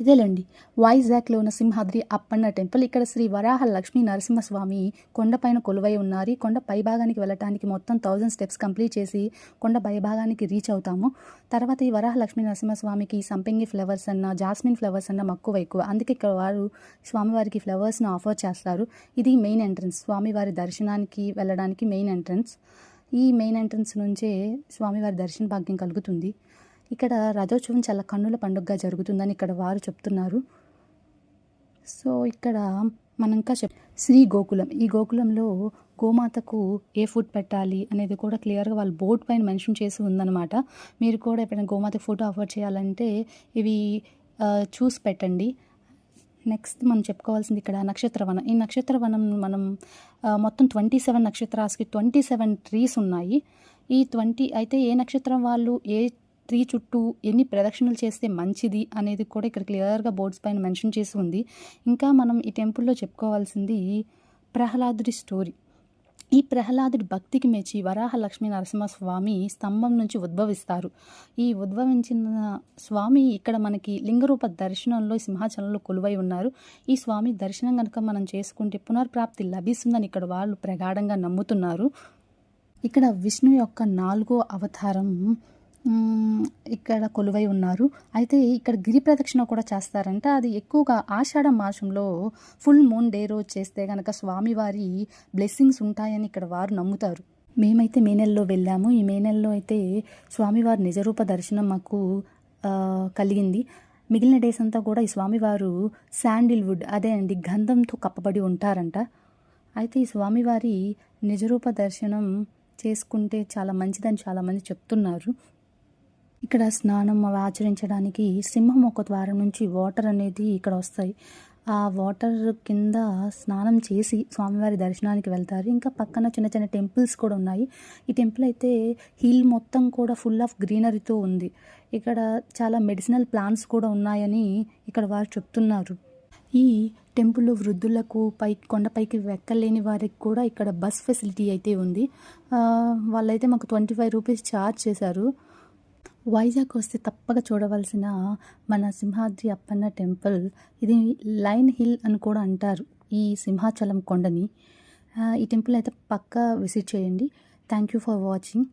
ఇదేలేండి వైజాగ్లో ఉన్న సింహాద్రి అప్పన్న టెంపుల్. ఇక్కడ శ్రీ వరాహ లక్ష్మీ నరసింహస్వామి కొండపైన కొలువై ఉన్నారు. ఈ కొండ పైభాగానికి వెళ్ళటానికి మొత్తం 1000 స్టెప్స్ కంప్లీట్ చేసి కొండ పైభాగానికి రీచ్ అవుతాము. తర్వాత ఈ వరాహ లక్ష్మీ నరసింహస్వామికి సంపెంగి ఫ్లవర్స్ అన్న, జాస్మిన్ ఫ్లవర్స్ అన్న మక్కువ ఎక్కువ. అందుకే ఇక్కడ వారు స్వామివారికి ఫ్లవర్స్ను ఆఫర్ చేస్తారు. ఇది మెయిన్ ఎంట్రన్స్, స్వామివారి దర్శనానికి వెళ్ళడానికి మెయిన్ ఎంట్రన్స్. ఈ మెయిన్ ఎంట్రన్స్ నుంచే స్వామివారి దర్శన భాగ్యం కలుగుతుంది. ఇక్కడ రథోత్సవం చాలా కన్నుల పండుగగా జరుగుతుందని ఇక్కడ వారు చెప్తున్నారు. సో ఇక్కడ మనం ఇంకా శ్రీ గోకులం, ఈ గోకులంలో గోమాతకు ఏ ఫుడ్ పెట్టాలి అనేది కూడా క్లియర్గా వాళ్ళు బోర్డ్ పైన మెన్షన్ చేసి ఉందన్నమాట. మీరు కూడా ఎప్పుడైనా గోమాతకు ఫుడ్ ఆఫర్ చేయాలంటే ఇవి చూసి పెట్టండి. నెక్స్ట్ మనం చెప్పుకోవాల్సింది ఇక్కడ నక్షత్రవనం. ఈ నక్షత్రవనం మనం మొత్తం 27 నక్షత్రాస్కి 27 ట్రీస్ ఉన్నాయి. ఈ 20 అయితే ఏ నక్షత్రం వాళ్ళు ఏ ట్రీ చుట్టూ ఎన్ని ప్రదక్షిణలు చేస్తే మంచిది అనేది కూడా ఇక్కడ క్లియర్గా బోర్డ్స్ పైన మెన్షన్ చేసి ఉంది. ఇంకా మనం ఈ టెంపుల్లో చెప్పుకోవాల్సింది ప్రహ్లాదుడి స్టోరీ. ఈ ప్రహ్లాదుడి భక్తికి మెచ్చి వరాహ లక్ష్మీ నరసింహస్వామి స్తంభం నుంచి ఉద్భవిస్తారు. ఈ ఉద్భవించిన స్వామి ఇక్కడ మనకి లింగరూప దర్శనంలో సింహాచలంలో కొలువై ఉన్నారు. ఈ స్వామి దర్శనం కనుక మనం చేసుకుంటే పునర్ప్రాప్తి లభిస్తుందని ఇక్కడ వాళ్ళు ప్రగాఢంగా నమ్ముతున్నారు. ఇక్కడ విష్ణు యొక్క 4వ అవతారం ఇక్కడ కొలువై ఉన్నారు. అయితే ఇక్కడ గిరి ప్రదక్షిణ కూడా చేస్తారంట. అది ఎక్కువగా ఆషాఢ మాసంలో ఫుల్ మూన్ డే రోజు చేస్తే కనుక స్వామివారి బ్లెస్సింగ్స్ ఉంటాయని ఇక్కడ వారు నమ్ముతారు. మేమైతే మే నెలలో వెళ్ళాము. ఈ మే నెలలో అయితే స్వామివారి నిజరూప దర్శనం మాకు కలిగింది. మిగిలిన డేస్ అంతా కూడా ఈ స్వామివారు శాండిల్వుడ్, అదే అండి గంధంతో కప్పబడి ఉంటారంట. అయితే ఈ స్వామివారి నిజరూప దర్శనం చేసుకుంటే చాలా మంచిదని చాలామంది చెప్తున్నారు. ఇక్కడ స్నానం ఆచరించడానికి సింహం ఒక ద్వారం నుంచి వాటర్ అనేది ఇక్కడ వస్తాయి. ఆ వాటర్ కింద స్నానం చేసి స్వామివారి దర్శనానికి వెళ్తారు. ఇంకా పక్కన చిన్న చిన్న టెంపుల్స్ కూడా ఉన్నాయి. ఈ టెంపుల్ అయితే హిల్ మొత్తం కూడా ఫుల్ ఆఫ్ గ్రీనరీతో ఉంది. ఇక్కడ చాలా మెడిసినల్ ప్లాంట్స్ కూడా ఉన్నాయని ఇక్కడ వారు చెప్తున్నారు. ఈ టెంపుల్ వృద్ధులకు కొండపైకి ఎక్కలేని వారికి కూడా ఇక్కడ బస్ ఫెసిలిటీ అయితే ఉంది. వాళ్ళైతే మాకు 25 రూపీస్ ఛార్జ్ చేశారు. వైజాగ్ వస్తే తప్పక చూడవలసిన మన సింహాద్రి అప్పన్న టెంపుల్. ఇది లైన్ హిల్ అని కూడా అంటారు ఈ సింహాచలం కొండని. ఈ టెంపుల్ అయితే పక్కా విజిట్ చేయండి. Thank you for watching.